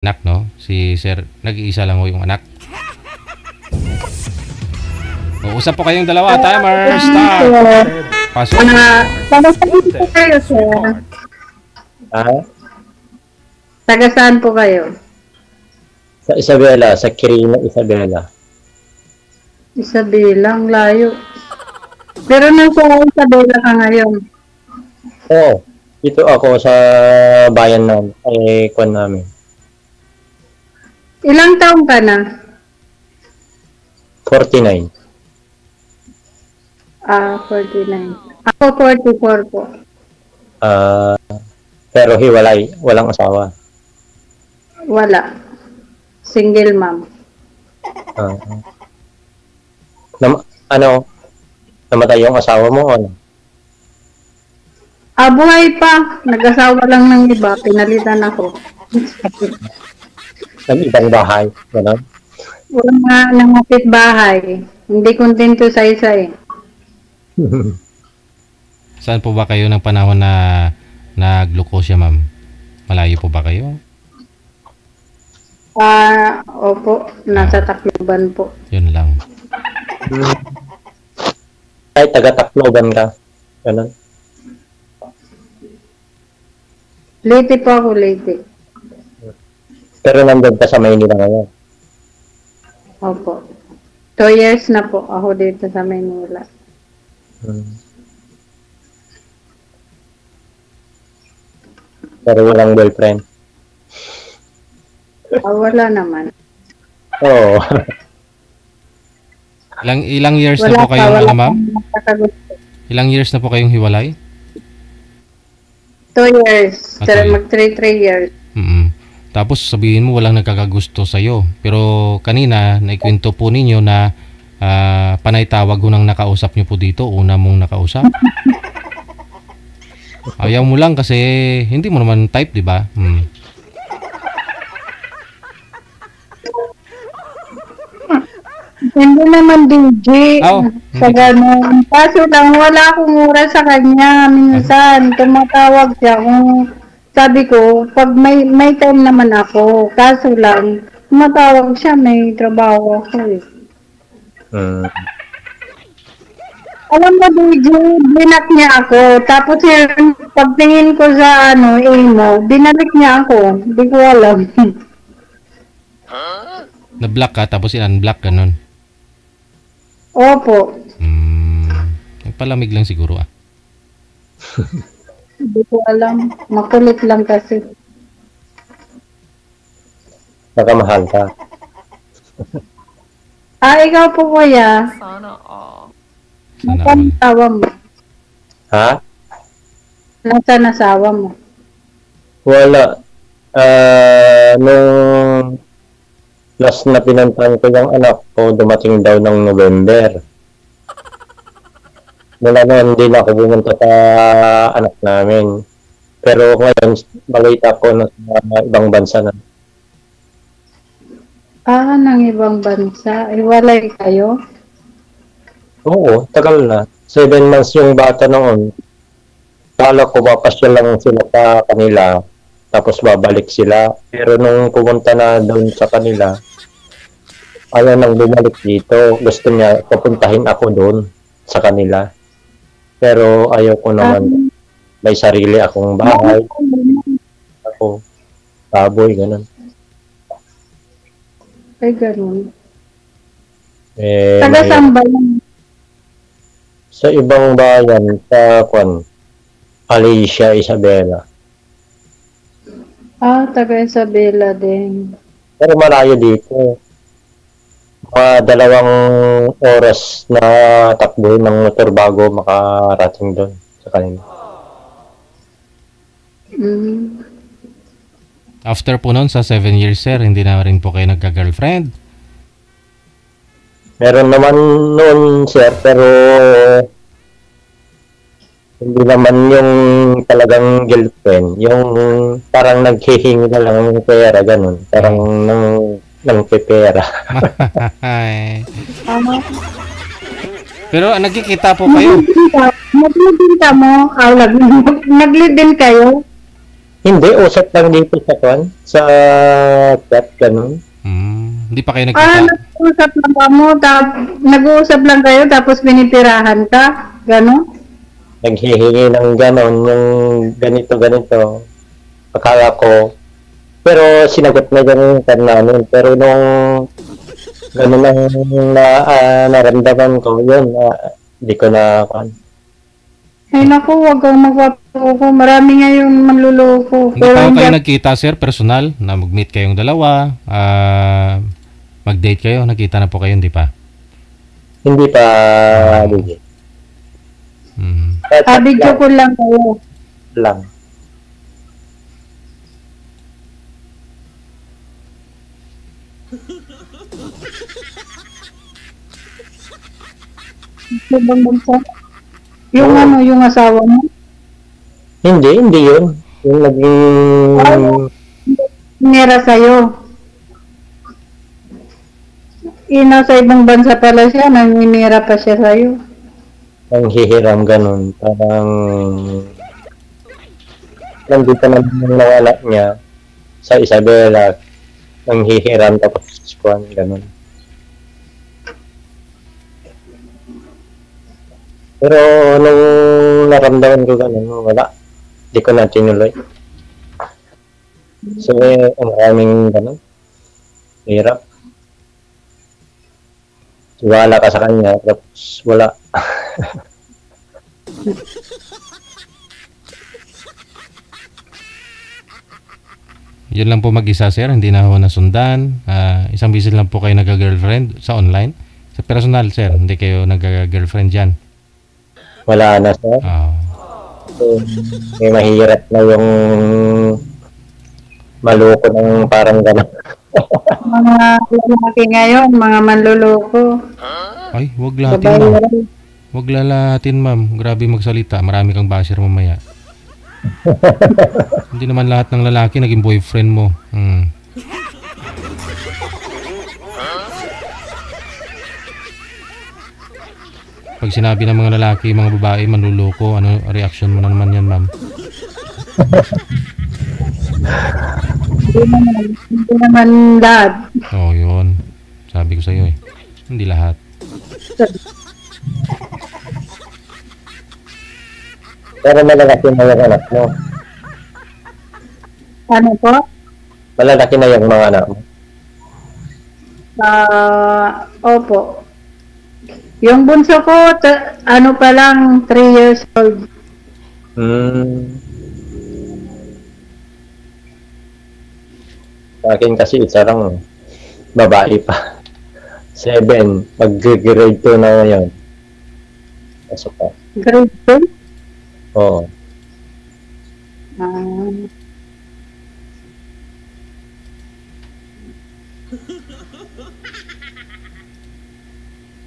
anak, no? Si Sir, nag-iisa lang ho yung anak. Usap po kayong dalawa. Timer, start. Pasok. Taga-saan po kayo, sir? Taga-saan po kayo? Sa Isabela, sa Quirino, Isabela. Isabela, ang layo. Pero nasa Isabela ka ngayon. Oo, dito ako sa bayan namin, kwan namin. Ilang taong ka na? 49. 49. Ako 44 po. Pero hiwalay, walang asawa. Wala. Single mom. Namatay yung asawa mo? Ano? Buhay pa. Nag-asawa lang ng iba. Pinalitan ako. Ng ibang bahay, gano'n? Wala ng bahay. Hindi kontento sa isa eh. Saan po ba kayo ng panahon na naglukosya, ma'am? Malayo po ba kayo? Opo. Nasa Tacloban po. Yun lang. Ay, taga-Tacloban ka. Gano'n? Leyte po ako, Leyte. Pero nandun ka sa Maynila ngayon. Opo. 2 years na po ako dito sa Maynila. Pero walang girlfriend. Wala naman. Oo. Ilang years na po kayong, ano, ma'am? Ilang years na po kayong hiwalay? 2 years. Okay. Mag 3 years. Tapos sabihin mo walang nagkakagusto sa'yo. Pero kanina, naikwento po ninyo na panay tawag ho nang nakausap nyo po dito. Una mong nakausap. Ayaw mo lang kasi hindi mo naman type, di ba? Hindi naman DJ. Sa gano'n. Kaso lang, wala akong oras sa kanya. Minsan, tumatawag siya. Sabi ko, pag may time naman ako. Kaso lang, tumatawag siya, may trabaho ako eh. Alam mo, DJ, binak niya ako. Tapos yung pagtingin ko sa emo, binalik niya ako. Hindi ko alam. Na-block ka tapos in-unblock ka nun. Opo. Nagpalamig lang siguro Hindi ko alam. Makulit lang kasi. Nakamahal ka. Ikaw po kuya. Sana Nasaan asawa mo? Ha? Nasaan asawa mo? Wala. Nung last na pinuntahan ko yung anak ko, dumating daw ng November. Mula noon, hindi na ako pumunta sa anak namin. Pero ngayon, balita ko na sa ibang bansa na. Ng ibang bansa. Iwalay kayo? Oo, tagal na. 7 months yung bata noon. Kala ko papasya lang sila sa kanila, tapos babalik sila. Pero nung pumunta na doon sa kanila, ayaw nang bumalik dito. Gusto niya papuntahin ako doon sa kanila. Pero ayaw ko naman. May sarili akong bahay. Ako, baboy, ganun. Ay, ganun. May, Saan ba yan? sa ibang bayan, sa Alicia, Isabela. Taga Isabela din. Pero malayo dito. Mga 2 oras na takbo ng motor bago makarating doon sa kanila. After po nun, sa 7 years, sir, hindi na rin po kayo nagka-girlfriend? Meron naman noon, sir, pero hindi naman yung talagang girlfriend. Yung parang naghihingi na lang ng pera, ganun. Parang ng pera. Pero nagkikita po kayo? Nag-lead din ka mo? Nag-lead din kayo? Hindi, usap lang dito sa kwan, sa chat, ganun. Hindi pa kayo Ah, nagkita? nag-uusap lang kamo, nag-uusap lang kayo tapos binipirahan ka, gano'n? Naghihingi ng ganon, yung ganito. Akala ko, pero sinagot na yung kan namin. Pero nung ganon ang naramdaman ko, yun, di ko na, Ay naku, huwag kang magpapaloko. Marami ngayon manluloko. Hindi pa Pero kayo nagkita, sir, personal, na mag-meet kayong dalawa, mag-date kayo, nakita na po kayo, hindi pa? hindi pa, hindi. video ko lang kayo. Lang. Ibang bansa. Yung ano, yung asawa mo. Hindi yun. Yung naging, Nira sa'yo. Nasa ibang bansa pala siya, nanginira pa siya sa'yo. ang hihiram ganun. Parang, nandito naman yung nawala niya sa Isabela. Ang hihiram tapos kwan, ganun. Pero nung naramdaman ko ganun, wala. Di ko na tinuloy. So, ang maraming ganun. Hirap. Tiwala ka sa kanya, tapos wala. Yun lang po mag-isa, sir, hindi na ho nasundan. Isang bisis lang po kayo nag-girlfriend sa online. Sa personal, sir, hindi kayo nag-girlfriend dyan. Wala na siya. So, may mahirap na yung maloko ng parang gano'n. Mga lalaki ngayon, mga manluloko. Ay, wag lahatin, ma'am. Wag lalahatin, ma'am. Grabe magsalita. Marami kang basher mamaya. Hindi naman lahat ng lalaki naging boyfriend mo. Pag sinabi ng mga lalaki, mga babae, manluloko, ano reaction mo na naman yan, ma'am? Hindi naman dad. Oo, yun. Sabi ko sa'yo eh. Hindi lahat. Pero malalaki na yung anak mo. Ano po? Malalaki na yung mga anak mo. Opo. Yung bunso ko, ano pa lang, 3 years old. Sa akin kasi isa lang, babae pa. 7, mag-grade 2 na ngayon. Pasok pa. Grade 2? Oo.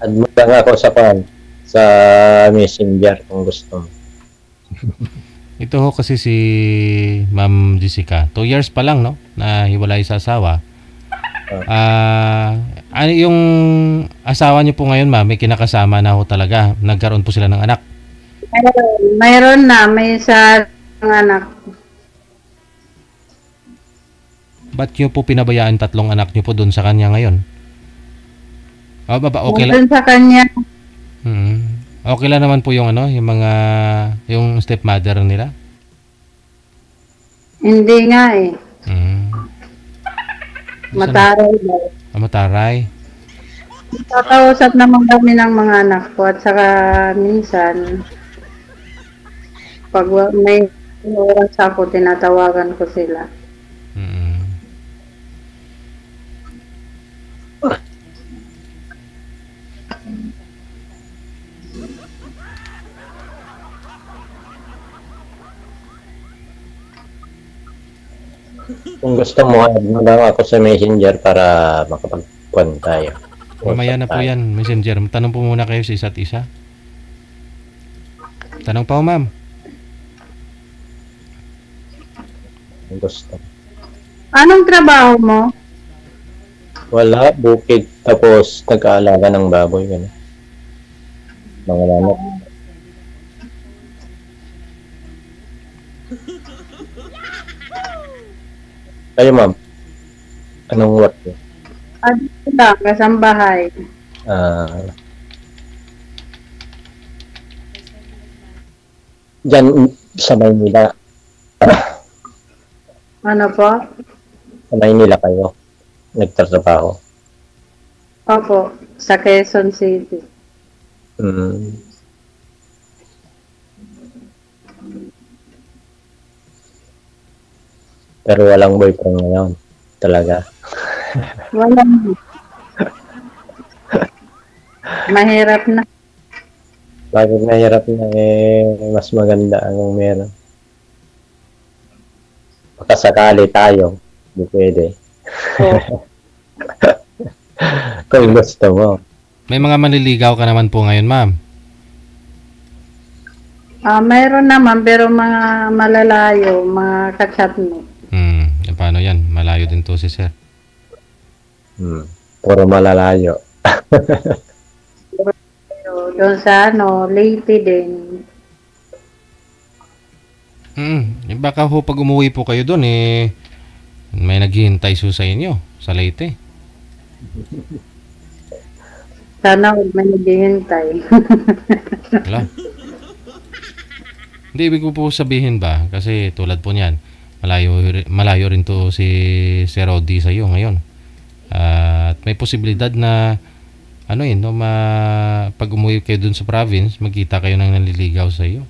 Add mo lang ako sa Messenger kung gusto mo. Ito ho kasi si Ma'am Jessica. 2 years pa lang, no? Na hiwalay sa asawa. Ano yung asawa niyo po ngayon, ma'am? May kinakasama na ho talaga. Nagkaroon po sila ng anak. Mayroon na, may isa anak. Ba't niyo po pinabayaan 3 anak niyo po doon sa kanya ngayon? Okay lang. Doon sa kanya. Okay lang naman po yung yung stepmother nila. Hindi nga eh. Mataray daw. Mataray. Tatausap naman kami ng mga anak ko at saka minsan pag may oras ako, tinatawagan ko sila. Kung gusto mo, add mo lang ako sa Messenger para makapag-puan tayo. Mamaya na po yan, Messenger. Tanong po muna kayo sa isa't isa. Tanong pa ho, ma'am. Kung gusto. Anong trabaho mo? Wala, bukid. Tapos nag-aalaga ng baboy. Gano'n. Mga lamok. Kayo, ma'am, anong work niyo? Dito lang, kasambahay. Ah, dyan sa Maynila. Ano po? Sa Maynila kayo nagtatrabaho. Opo, sa Quezon City. Mm. Pero walang boyfriend ngayon. Talaga. Wala na. Mahirap na. Bakit mahirap na mas maganda ang meron. Baka sakali tayo. Hindi pwede. So, Kung gusto mo. May mga manliligaw ka naman po ngayon, ma'am. mayroon naman, pero mga malalayo, mga kachat mo. Paano yan? Malayo din to si sir. Puro malalayo. Doon sa Leyte din. Baka ho pag umuwi po kayo doon, may naghihintay sa inyo sa Leyte. Sana huwag may naghihintay. Wala. Hindi, ibig ko po sabihin ba, kasi tulad po niyan, malayo rin to si Sir Rodi sa iyo ngayon. At may posibilidad na pag umuwi kayo dun sa province, magkita kayo ng nanliligaw sa iyo.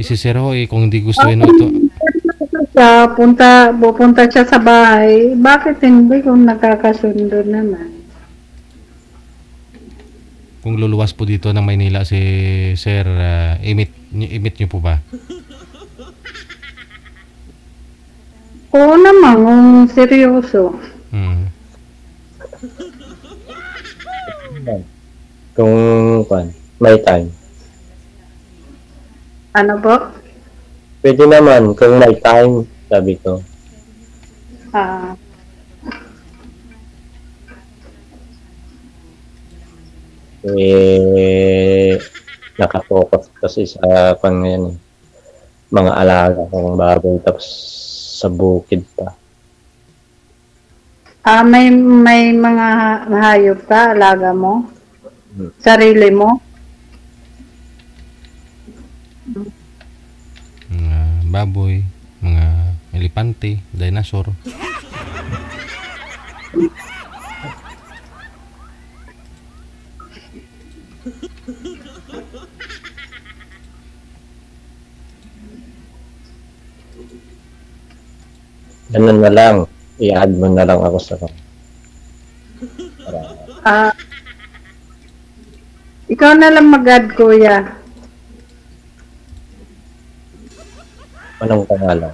Si Sir Ho, kung hindi gusto ito. Pupunta siya sa bahay. Bakit hindi kung nakakasundo naman? Kung luluwas po dito ng Maynila si Sir, imit niyo po ba? Oo naman, kung seryoso. Kung may time. Ano po? Pwede naman kung may time, sabi ko. Nakafocus kasi sa mga alaga kong baboy, tapos sa bukid pa. May mga hayop ka, alaga mo? Sarili mo? Mga baboy, mga elepante, dinosaur. Ganun na lang. I-add mo na lang ako sa ikaw na lang mag-add, kuya. anong pangalan.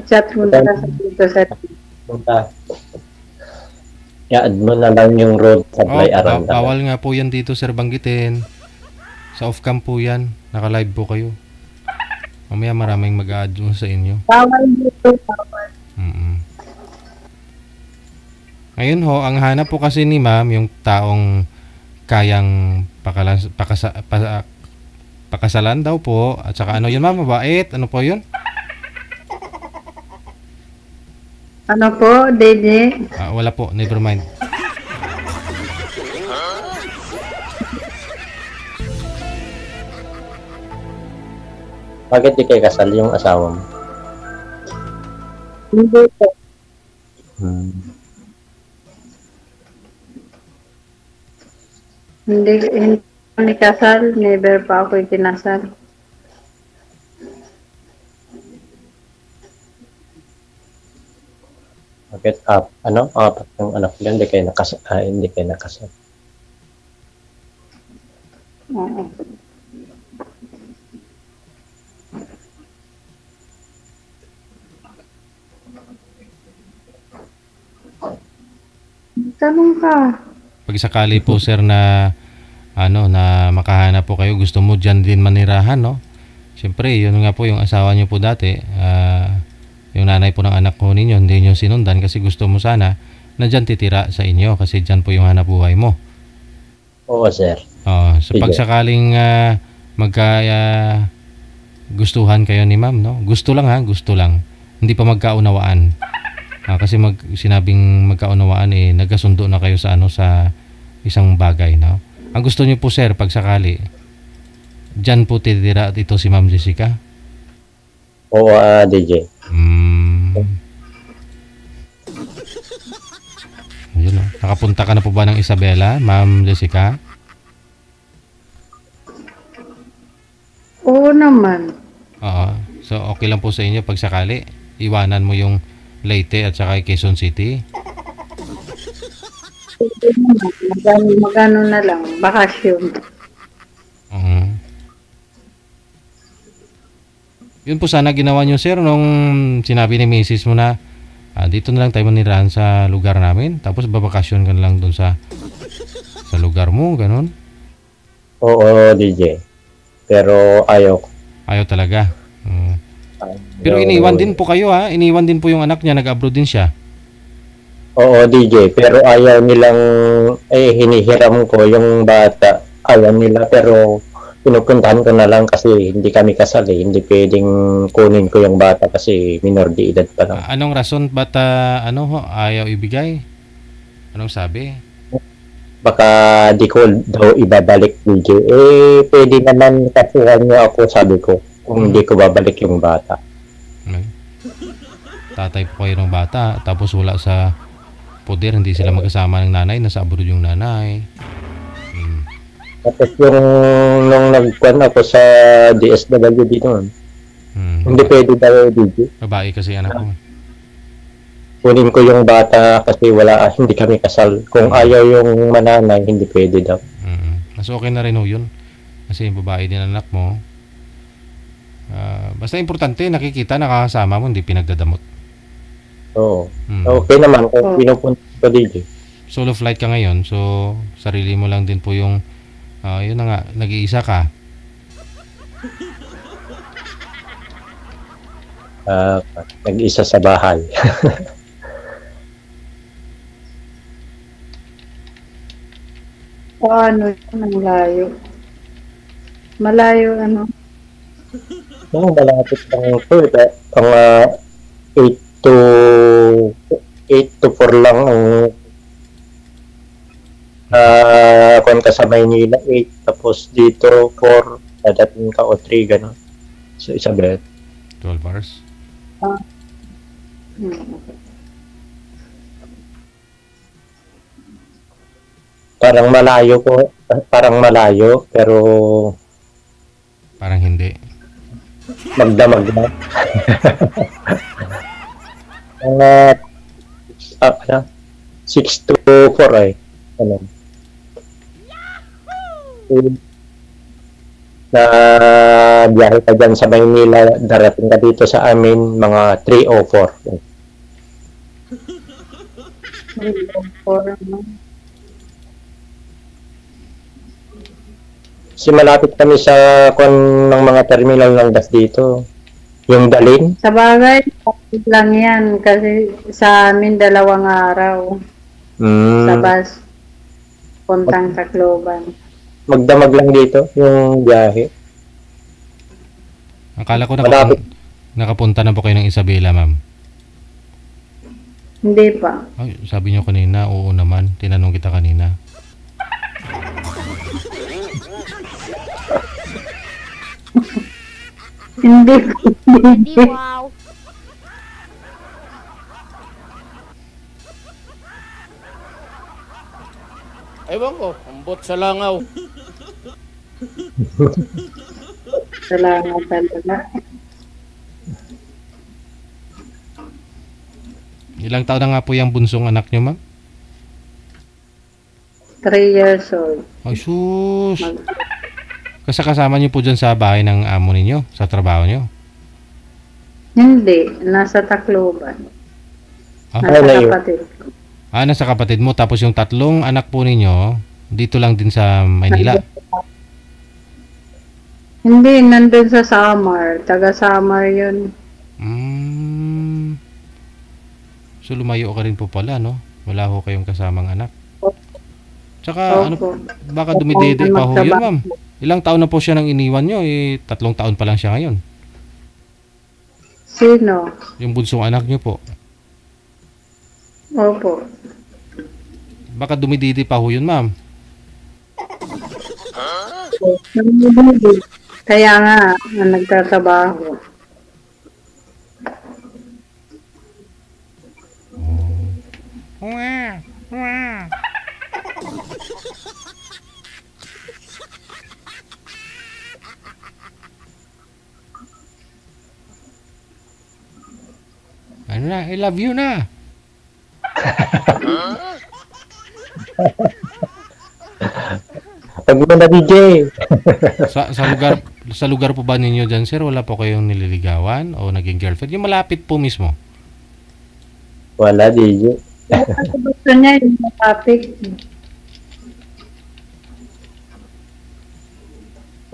Chat mo na lang dito sa Punta. I-add mo na lang yung road supply Aranda. Bawal nga po yan dito, sir, banggitin. Sa off-cam po yan. Naka-live po kayo. Mamaya maraming mag-a-add sa inyo. Bawal dito, bawal. Ngayon ho, ang hanap po kasi ni ma'am, yung taong kayang pakasalan daw po. At saka ano yun, ma'am? Mabait? Ano po yun? Ano po, Dede? Wala po, never mind. Bakit di kayo kasal yung asawa mo? Hindi po. Hindi ako kasal, never pa ako ikinasal. Bakit apat ng anak nyo, hindi kayo nakasal. Oo. Tanong ka. Pag sakali po, sir, na makahanap po kayo, gusto mo dyan din manirahan, no? Siyempre, yun nga po yung asawa niyo po dati. Yung nanay po ng anak ko ninyo, hindi nyo sinundan kasi gusto mo sana na dyan titira sa inyo kasi dyan po yung hanap buhay mo. Oo, sir. So pag sakaling gustuhan kayo ni ma'am, no? Gusto lang ha, gusto lang. Hindi pa magkaunawaan. Kasi sinabing magkaunawaan nagkasundo na kayo sa sa isang bagay, no? Ang gusto niyo po sir, pag sakali, diyan po titira dito si Ma'am Jessica? Oo, DJ. Ayun, no? Nakapunta ka na po ba ng Isabela, Ma'am Jessica? Oo naman. Oo. So, okay lang po sa inyo pag sakali, iwanan mo yung Leyte at saka Quezon City? Magano na lang, bakasyon. Yun po sana ginawa nyo sir nung sinabi ni Mrs. mo na dito na lang tayo manirahan sa lugar namin, tapos babakasyon ka na lang dun sa lugar mo, ganun? Oo, DJ. Pero ayaw. Ayaw talaga. Pero iniwan din po kayo ha? Iniwan din po yung anak niya, nag-abroad din siya. Oo, DJ. Pero ayaw nilang, hinihiram ko yung bata. Ayaw nila, pero pinupuntahan ko na lang kasi hindi kami kasal eh. Hindi pwedeng kunin ko yung bata kasi minor de edad pa lang. Anong rason ba't ayaw ibigay? Anong sabi? Baka di ko daw ibabalik, DJ. Pwede naman kasuhan niyo ako, sabi ko, kung hindi ko babalik yung bata. Tatay po kayo ng bata, tapos wala sa poder, hindi sila magkasama ng nanay, nasa abroad yung nanay. Tapos nung nagkuhan ako sa DSWD noon, hindi pwede daw, DJ. Babae kasi anak ko. Kunin ko yung bata kasi hindi kami kasal. Kung ayaw yung mananay, hindi pwede daw. Mas okay na rin ho yun. Kasi yung babae din anak mo. Basta importante, nakikita, nakakasama mo, hindi pinagdadamot. Oo. Okay naman kung pinupunta ko, DJ. Solo flight ka ngayon, so sarili mo lang din po yung, yun na nga, nag-iisa ka. Nag-isa sa bahay. Paano yun? Malayo. Malayo ano? Oo, malapit lang ito. Ang 8 to 4 lang ang kung ka sa Maynila 8, tapos dito 4, dadating ka o 3, gano'n. So, Isabel. 12 hours? Parang malayo, pero parang hindi. magdamag na. 6 to 4 ay. Ano? Na biyahe ka dyan sa Maynila, darating ka dito sa amin, mga 3 o 4. Kasi malapit kami sa ng mga terminal ng bus dito. Yung Dalin. Sa bagay, lang yan. Kasi sa amin, 2 araw. Sa bus. Puntang Tacloban. Magdamag lang dito, yung biyahe. Akala ko nakapunta na po kayo ng Isabela, ma'am. Hindi pa. Ay, sabi niyo kanina, oo naman. Tinanong kita kanina. Hindi. Wow. Ewan ko, ambot sa langaw. Salamat talaga. Ilang taon na nga po yung bunsong anak niyo, ma'am? 3 years old. Ay, sus! Kasama niyo po dyan sa bahay ng amo ninyo, sa trabaho niyo? Hindi. Nasa Tacloban. Nasa kapatid ko. Nasa kapatid mo. Tapos yung 3 anak po ninyo, dito lang din sa Maynila? Hindi, nandun sa Samar. Taga Samar yun. So lumayo ka rin po pala, no? Wala ho kayong kasamang anak. Tsaka, baka dumidede pa ho yun, ma'am. Ilang taon na po siya nang iniwan nyo? 3 taon pa lang siya ngayon. Sino? Yung bunsong anak niyo po. Opo. Baka dumididi pa ho yun, ma'am. Namimili. Kaya nga, nagtatrabaho. Ano na, I love you na. Pag mo na DJ. Sa lugar po ba ninyo dyan, sir, wala po kayong nililigawan o naging girlfriend? Yung malapit po mismo. Wala DJ. Kasi gusto niya yung topic.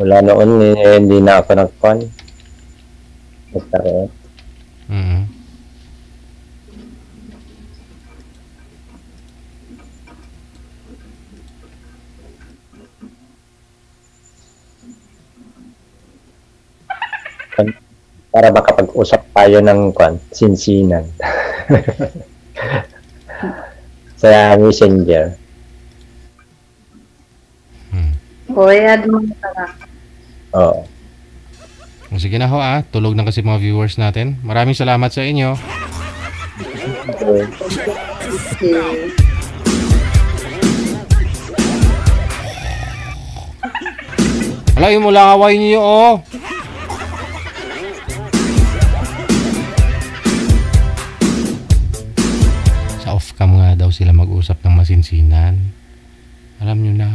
Wala noon, hindi na ako nagpan. Nagkaroon. Mhm. Para makapag-usap tayo ng sinsinan. Sa Messenger. O, i-add mo na ka. Oo. Sige na ho tulog na kasi mga viewers natin. Maraming salamat sa inyo. Okay. Wala yung mula away niyo oh. Sa off cam nga daw sila mag-usap ng masinsinan. Alam nyo na.